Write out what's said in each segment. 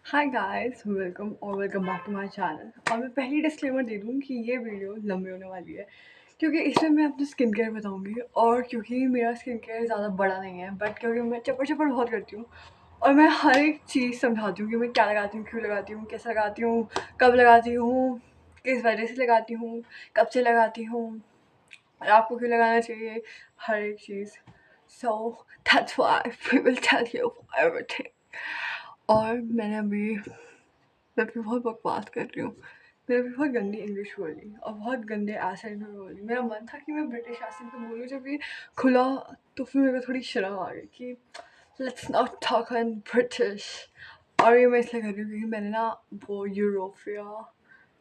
Hi guys welcome back to my channel. और मैं पहली डिस्क्लेमर दे दूँ कि ये वीडियो लंबी होने वाली है क्योंकि इसमें मैं अपनी स्किन केयर बताऊँगी। और क्योंकि मेरा स्किन केयर ज़्यादा बड़ा नहीं है बट क्योंकि मैं चपड़ चपड़ बहुत करती हूँ और मैं हर एक चीज़ समझाती हूँ कि मैं क्या लगाती हूँ, क्यों लगाती हूँ, कैसे लगाती हूँ, कब लगाती हूँ, किस वजह से लगाती हूँ, कब से लगाती हूँ और आपको क्यों लगाना चाहिए, हर एक चीज़। So that's why we will tell you everything. और मैं भी बहुत बकवास कर रही हूँ। मैंने भी बहुत गंदी इंग्लिश बोली और बहुत गंदे एसेंट में बोली। मेरा मन था कि मैं ब्रिटिश एसेंट में बोलूँ, जब ये खुला तो फिर मेरे को थोड़ी शर्म आ गई कि let's not talk in British. और ये मैं इसलिए कर रही हूँ क्योंकि मैंने ना वो यूरोपिया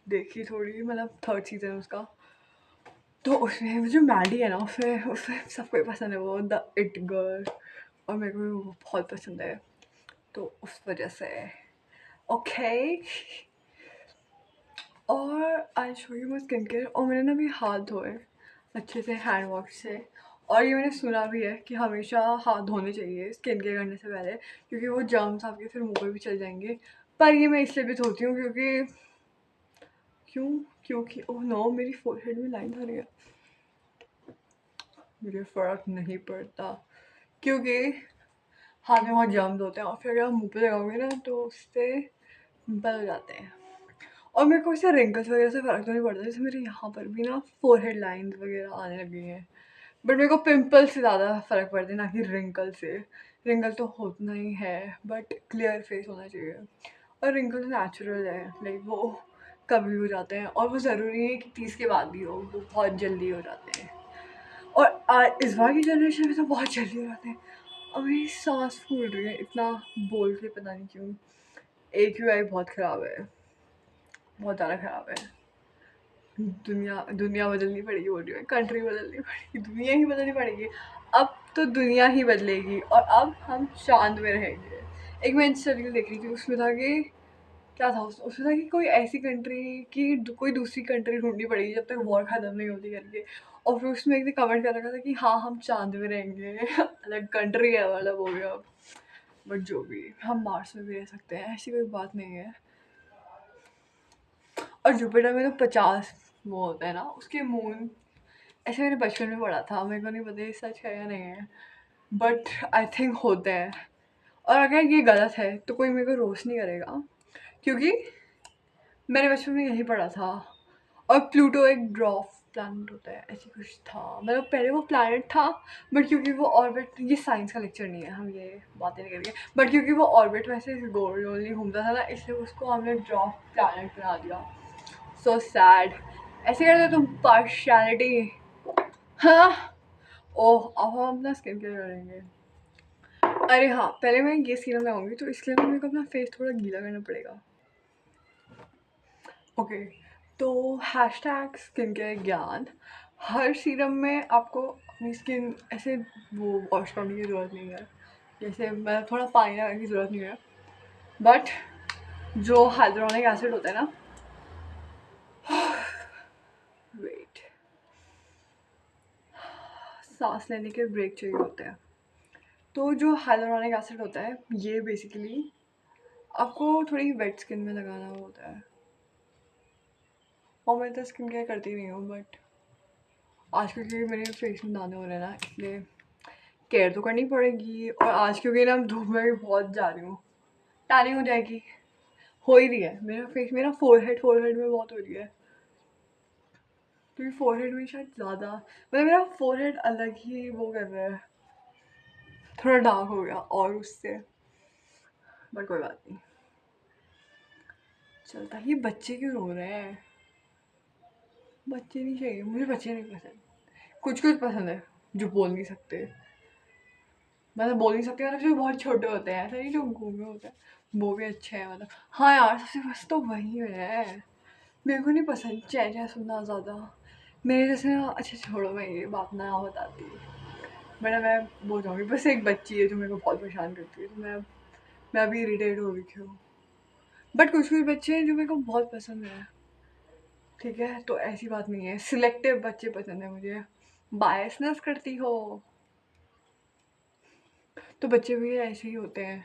देखी थोड़ी, मतलब थर्ड सीजन उसका। तो उसमें जो मैडी है ना, उसमें उसमें सबको ही पसंद है वो द इट गर्ल, और मेरे को भी वो बहुत पसंद है। तो उस वजह से ओके। और I show you my skin care. और मैंने ना अभी हाथ धोए अच्छे से हैंड वॉश से। और ये मैंने सुना भी है कि हमेशा हाथ धोने चाहिए स्किन केयर करने से पहले, क्योंकि वो जर्म्स आपके फिर मुंह पे भी चल जाएंगे। पर ये मैं इसलिए भी धोती हूँ क्योंकि ओह नो, मेरी फोरहेड में लाइन आ रही है। मुझे फ़र्क नहीं पड़ता क्योंकि हाथ में बहुत जर्म्स होते हैं और फिर अगर आप मुँह पे लगाओगे ना तो उससे पिंपल हो जाते हैं। और मेरे को इससे रिंकल्स वगैरह से फ़र्क तो नहीं पड़ता, जैसे मेरे यहाँ पर भी ना फोरहेड लाइन्स वगैरह आने लगी हैं। बट मेरे को पिंपल से ज़्यादा फ़र्क पड़ता है, ना कि रिंकल से। रिंकल तो होना ही है बट क्लियर फेस होना चाहिए। और रिंकल नेचुरल है, लाइक वो कभी हो जाते हैं और वो ज़रूरी नहीं है कि 30 के बाद भी हो, वो बहुत जल्दी हो जाते हैं। और इस बार की जनरेशन में तो बहुत जल्दी हो जाते हैं। अभी सांस फूल रही है इतना बोल के, पता नहीं क्यों। AQI बहुत ख़राब है, बहुत ज़्यादा ख़राब है। दुनिया दुनिया बदलनी पड़ेगी, बोल रही हूँ, कंट्री बदलनी पड़ेगी, दुनिया ही बदलनी पड़ेगी। अब तो दुनिया ही बदलेगी और अब हम चाँद में रहेंगे। एक मैं इंस्टा रील देख रही थी, उसमें था कि क्या था, उसमें था कि कोई ऐसी कंट्री की कोई दूसरी कंट्री ढूँढनी पड़ेगी जब तक वॉर ख़त्म नहीं होती करके। और फिर उसमें एक ने कमेंट कर रखा था कि हाँ, हम चाँद में रहेंगे। अलग कंट्री है मतलब हो गया। बट जो भी, हम मार्स में भी रह सकते हैं, ऐसी कोई बात नहीं है। और जुपिटर में तो 50 वो होता है ना उसके मून। ऐसे मैंने बचपन में पढ़ा था, मेरे को नहीं पता ये सच है या नहीं है, बट आई थिंक होते हैं। और अगर ये गलत है तो कोई मेरे को रोस्ट नहीं करेगा क्योंकि मैंने बचपन में यही पढ़ा था। और प्लूटो एक ड्वार्फ प्लैनेट होता है, ऐसी कुछ था, मतलब पहले वो प्लैनेट था बट क्योंकि वो ऑर्बिट, ये साइंस का लेक्चर नहीं है, हम ये बातें नहीं करेंगे। बट क्योंकि वो ऑर्बिट में से गोल गोल नहीं घूमता था ना, इसलिए उसको हमने ड्वार्फ प्लैनेट बना दिया। So sad. ऐसे करते तुम पार्शियलिटी। हाँ। ओह, अब हम अपना स्किन केयर करेंगे। अरे हाँ, पहले मैं ये सीरम लगाऊंगी तो इसके लिए मेरे को अपना फेस थोड़ा गीला करना पड़ेगा। ओके, तो हैशटैग स्किन केयर ज्ञान। हर सीरम में आपको अपनी स्किन ऐसे वो वॉश करने की ज़रूरत नहीं है, जैसे मैं थोड़ा पानी लगाने की ज़रूरत नहीं है। बट जो हाइड्रोनिक एसिड होता है ना, वेट, सांस लेने के ब्रेक चाहिए होते हैं। तो जो हाइड्रोनिक एसिड होता है ये बेसिकली आपको थोड़ी वेट स्किन में लगाना होता है। और मैं तो स्किन केयर करती नहीं हूँ बट आजकल क्योंकि मेरे फेस में दाने हो रहे हैं ना, इसलिए केयर तो करनी पड़ेगी। और आज क्योंकि ना धूप में भी बहुत जा रही हूँ, टैनिंग हो जाएगी, हो ही रही है। मेरा फेस, मेरा फोरहेड में बहुत हो रही है क्योंकि फोरहेड में शायद ज़्यादा, मतलब मेरा फोरहेड अलग ही वो कर रहा है, थोड़ा डार्क हो गया और उससे। बट कोई बात नहीं, चलता। ये बच्चे क्यों रो रहे हैं? बच्चे नहीं चाहिए मुझे, बच्चे नहीं पसंद। कुछ कुछ पसंद है जो बोल नहीं सकते, मतलब बोल नहीं सकते, मतलब जो बहुत छोटे होते हैं, ऐसा नहीं जो गूंगे होते हैं, वो भी अच्छे हैं मतलब। हाँ यार, सबसे फर्स्ट तो वही है। मेरे को नहीं पसंद चै चै सुनना ज़्यादा। मेरे जैसे ना, अच्छा छोड़ो, मैं ये बात ना बताती। मैं बोल जाऊँगी, बस एक बच्ची है जो मेरे को बहुत परेशान करती है, तो मैं अभी इरिटेट हो रही हूँ। बट कुछ कुछ बच्चे हैं जो मेरे को बहुत पसंद है, ठीक है, तो ऐसी बात नहीं है। सिलेक्टिव बच्चे पसंद है मुझे। बायसनेस करती हो तो बच्चे भी ऐसे ही होते हैं।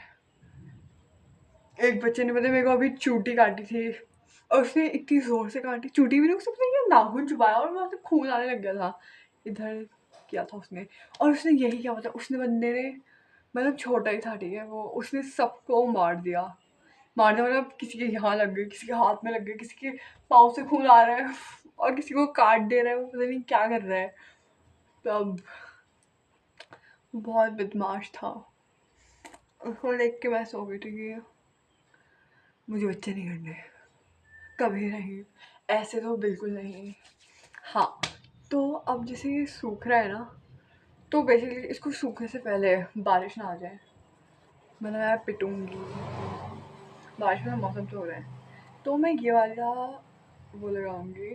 एक बच्चे ने पता है मेरे को अभी चूटी काटी थी और उसने इतनी ज़ोर से काटी, चूटी भी नहीं, उसने ये नाखून चुबाया और वहाँ से खून आने लग गया था इधर, किया था उसने। और उसने यही क्या मतलब उसने बंदे ने, मतलब छोटा ही था ठीक है वो, उसने सबको मार दिया। मार दिया मतलब किसी के यहाँ लग गई, किसी के हाथ में लग गई, किसी के पाँव से खून आ रहा है और किसी को काट दे रहा है, वो पता नहीं क्या कर रहा है। तब बहुत बदमाश था। उसको देख के मैं सो गई थी कि मुझे बच्चे नहीं करने, कभी नहीं, ऐसे तो बिल्कुल नहीं। हाँ, तो अब जैसे ये सूख रहा है ना, तो बेसिकली इसको सूखने से पहले बारिश ना आ जाए, मतलब मैं पिटूंगी। बारिश का मौसम तो हो रहा है तो मैं ये वाला वो लगाऊंगी।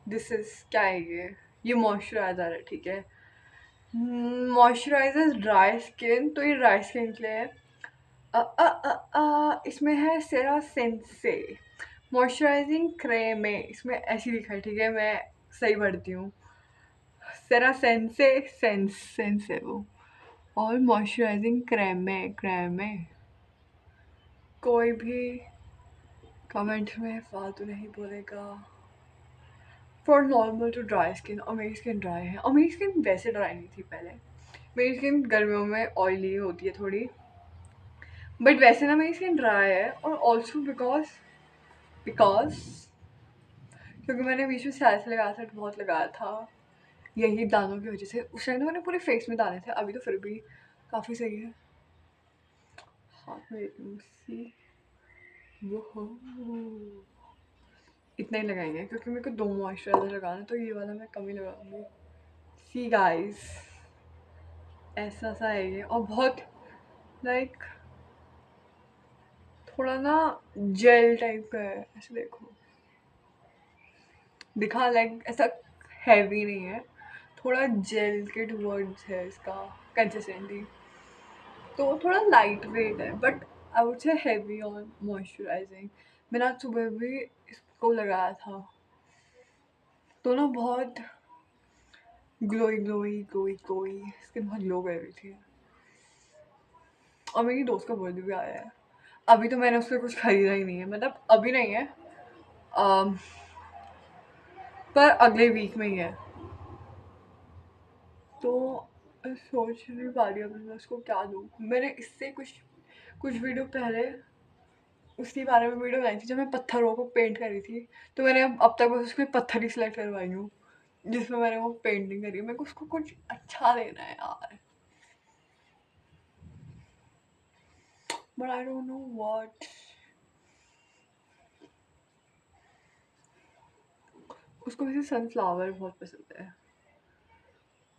दिस इज क्या है ये मॉइस्चराइजर है ठीक है। मॉइस्चराइजर ड्राई स्किन, तो ये ड्राई स्किन के लिए है। इसमें है सेरा सेंसे मॉइस्चराइजिंग क्रीम है, इसमें ऐसी लिखा है ठीक है, मैं सही पढ़ती हूँ। सेरा सेंसे, सेंस है वो, और मॉइस्चराइजिंग क्रीम है। कोई भी कमेंट में फालतू नहीं बोलेगा। For normal to dry skin, और मेरी स्किन ड्राई है, और मेरी स्किन वैसे ड्राई नहीं थी पहले। मेरी स्किन गर्मियों में ऑयली होती है थोड़ी, बट वैसे ना मेरी स्किन ड्राई है। और ऑल्सो बिकॉज बिकॉज क्योंकि मैंने बीच में सैलिसिलिक एसिड बहुत लगाया था, यही दानों की वजह से। उस टाइम तो मैंने पूरे फेस में दाने थे, अभी तो फिर भी काफ़ी सही है। हाँ सी वो इतना ही लगाएंगे क्योंकि मेरे को 2 मॉइस्चराइजर लगाना है, तो ये वाला मैं कम ही लगाऊंगी। सी गाइस, ऐसा सा है ये, और बहुत लाइक थोड़ा ना जेल टाइप का है, ऐसे देखो, दिखा लाइक ऐसा हैवी नहीं है, थोड़ा जेल के टूवर्ड्स है इसका कंसिस्टेंसी, तो थोड़ा लाइट वेट है, but I would say heavy on moisturising. मैंने आज सुबह भी इसको लगाया था, तो ना बहुत glowy glowy glowy glowy skin बहुत ग्लो कर रही थी। और मेरी दोस्त का बर्थडे भी आया है, अभी तो मैंने उससे कुछ खरीदा ही नहीं है, मतलब अभी नहीं है, अम, पर अगले वीक में ही है। तो मैं सोच नहीं पा रही अभी मैं उसको क्या दूँ। मैंने इससे कुछ कुछ वीडियो पहले उसके बारे में वीडियो बनाई थी जब मैं पत्थरों को पेंट करी थी, तो मैंने अब तक बस उसके पत्थर ही सिलेक्ट करवाई हूँ जिसमें मैंने वो पेंटिंग करी है। मेरे को उसको कुछ अच्छा देना है यार, but I don't know what. उसको वैसे सनफ्लावर बहुत पसंद है,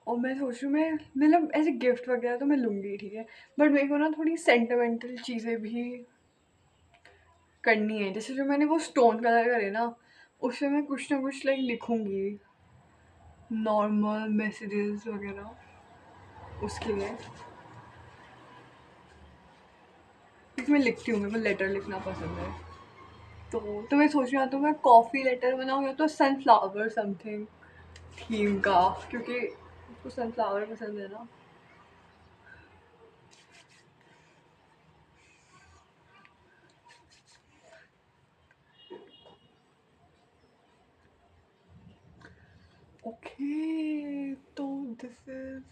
और मैं सोच रही हूँ मैं मतलब ऐसे गिफ्ट वगैरह तो मैं लूँगी ठीक है, बट मेरे को ना थोड़ी सेंटिमेंटल चीज़ें भी करनी है। जैसे जो मैंने वो स्टोन कलर करे ना, उसमें मैं कुछ ना कुछ लाइक लिखूँगी, नॉर्मल मैसेजेस वगैरह उसके लिए। क्योंकि मैं लिखती हूँ, मेरे को लेटर लिखना पसंद है, तो मैं सोच रही हूँ तो मैं कॉफ़ी लेटर बनाऊँ या तो सनफ्लावर समथिंग थीम का, क्योंकि उसको सनफ्लावर पसंद है ना। ओके, तो दिस इज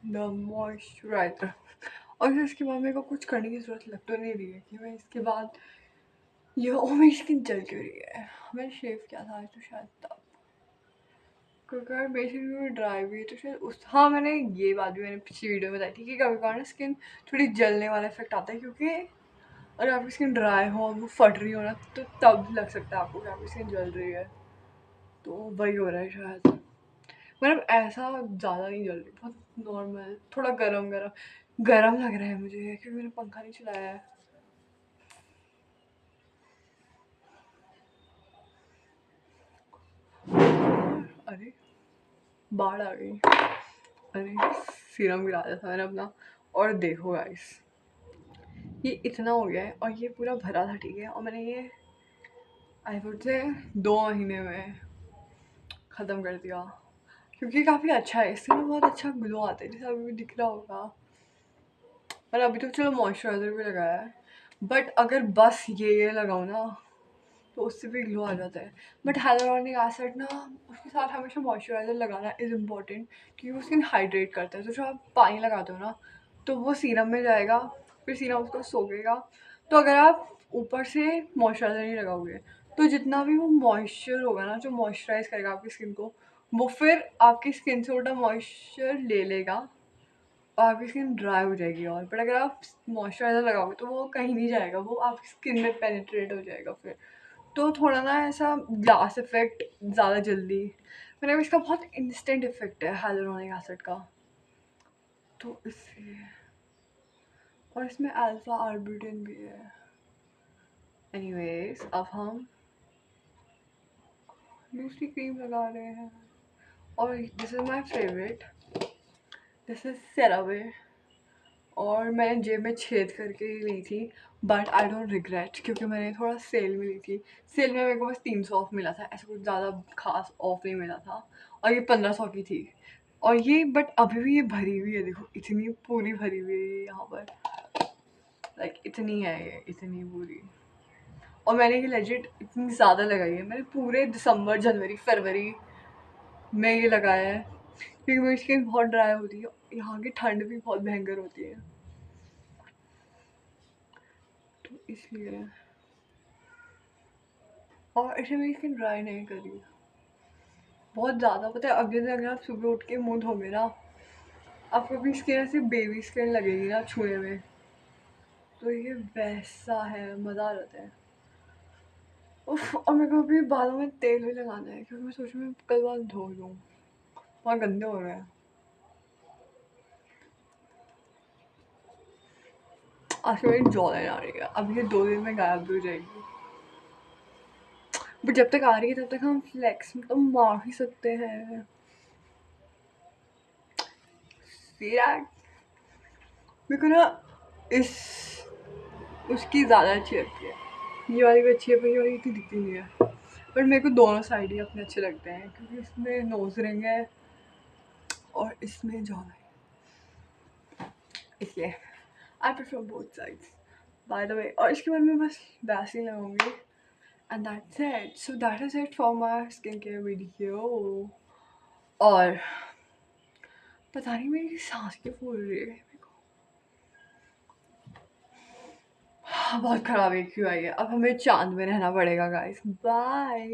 द मॉइस्चराइजर। और फिर इसके बाद मेरे को कुछ करने की ज़रूरत लग तो नहीं रही है कि मैं इसके बाद ये, ओ मेरी स्किन जल क्यों रही है, मैंने शेव किया था आज तो शायद तब, क्योंकि बेसिकली ड्राई भी है तो शायद उस, हाँ मैंने ये बात भी मैंने पिछली वीडियो में बताई थी कि कभी कभार ना स्किन थोड़ी जलने वाला इफेक्ट आता है, क्योंकि अगर आपकी स्किन ड्राई हो और वो फट रही हो ना, तो तब लग सकता है आपको कि आपकी स्किन जल रही है, तो वही हो रहा है शायद। मतलब ऐसा ज़्यादा नहीं जल रही, बहुत नॉर्मल, थोड़ा गरम गरम गरम लग रहा है मुझे क्योंकि मैंने पंखा नहीं चलाया है। अरे बाढ़ आ गई, अरे सीरम गिरा दिया था मैंने अपना। और देखो गाइस, ये इतना हो गया है और ये पूरा भरा था ठीक है, और मैंने ये आई वुड से 2 महीने में ख़त्म कर दिया, क्योंकि काफ़ी अच्छा है, इससे ना बहुत अच्छा ग्लो आता है, जैसे अभी भी दिख रहा होगा। और अभी तो चलो मॉइस्चराइज़र भी लगाया है, बट अगर बस ये लगाऊँ ना तो उससे भी ग्लो आ जाता है। बट hyaluronic एसिड ना, उसके साथ हमेशा मॉइस्चराइज़र लगाना इज़ इम्पॉर्टेंट, क्योंकि वो स्किन हाइड्रेट करता है। तो जब आप पानी लगाते हो ना तो वो सीरम में जाएगा, फिर सीरम उसको सोखेगा। तो अगर आप ऊपर से मॉइस्चराइज़र नहीं लगाओगे तो जितना भी वो मॉइस्चर होगा ना, जो मॉइस्चराइज़ करेगा आपकी स्किन को, वो फिर आपकी स्किन से उल्टा मॉइस्चर ले लेगा और आपकी स्किन ड्राई हो जाएगी। और बट अगर आप मॉइस्चराइज़र लगाओगे तो वो कहीं नहीं जाएगा, वो आपकी स्किन में पेनिट्रेट हो जाएगा फिर। तो थोड़ा ना ऐसा ग्लास इफ़ेक्ट ज़्यादा जल्दी, मतलब इसका बहुत इंस्टेंट इफ़ेक्ट है hyaluronic एसिड का, तो इसलिए। और इसमें अल्फ़ा आर्बुटिन भी है। एनीवेज़, अब हम दूसरी क्रीम लगा रहे हैं और this is my favourite, this is CeraVe. और मैंने जेब में छेद करके ही ली थी, बट आई डोंट रिग्रेट, क्योंकि मैंने थोड़ा सेल में ली थी। सेल में मेरे को बस 300 ऑफ मिला था, ऐसा कुछ ज़्यादा खास ऑफ नहीं मिला था, और ये 1500 की थी। और ये बट अभी भी ये भरी हुई है, देखो इतनी पूरी भरी हुई है ये यहाँ पर, लाइक इतनी है ये, इतनी पूरी। और मैंने ये लेजिट इतनी ज़्यादा लगाई है, मैंने पूरे दिसंबर, जनवरी, फरवरी में ये लगाया है, क्योंकि मेरी स्किन बहुत ड्राई होती है, यहाँ की ठंड भी बहुत भयंकर होती है, तो इसलिए। और इसे मेरी स्किन ड्राई नहीं करी बहुत ज़्यादा। पता है अगले दिन अगर आप सुबह उठ के मुँह धोगे ना, आपको अपनी स्किन ऐसे बेबी स्किन लगेगी ना छूने में, तो ये वैसा है, मज़ा आ जाता है। उफ, और मेरे को अभी बालों में तेल भी लगाना है, क्योंकि मैं सोच रही हूँ कल बाल धो लूँ, बहुत गंदे हो रहे हैं। आज के मेरी जॉ लाइन आ रही है, अब ये 2 दिन में गायब भी हो जाएगी, बट जब तक आ रही है तब तक हम फ्लेक्स में तो मार ही सकते हैं। मेरे को ना इस उसकी ज़्यादा अच्छी लगती है, ये वाली भी अच्छी है, पर ये वाली इतनी दिखती नहीं है। पर मेरे को दोनों साइड ही अपने अच्छे लगते हैं, क्योंकि इसमें नोज रिंग है और इसमें जॉ है, इसलिए I prefer both sides, by the way. और इसके बाद मैं बस वैसलीन लगाऊंगी, and that's it. So that is it for my skin care video. और पता नहीं मेरी सांस क्यों फूल रही है, मेरे को बहुत खराब एक क्यों आई है। अब हमें चांद में रहना पड़ेगा गाइस, बाय।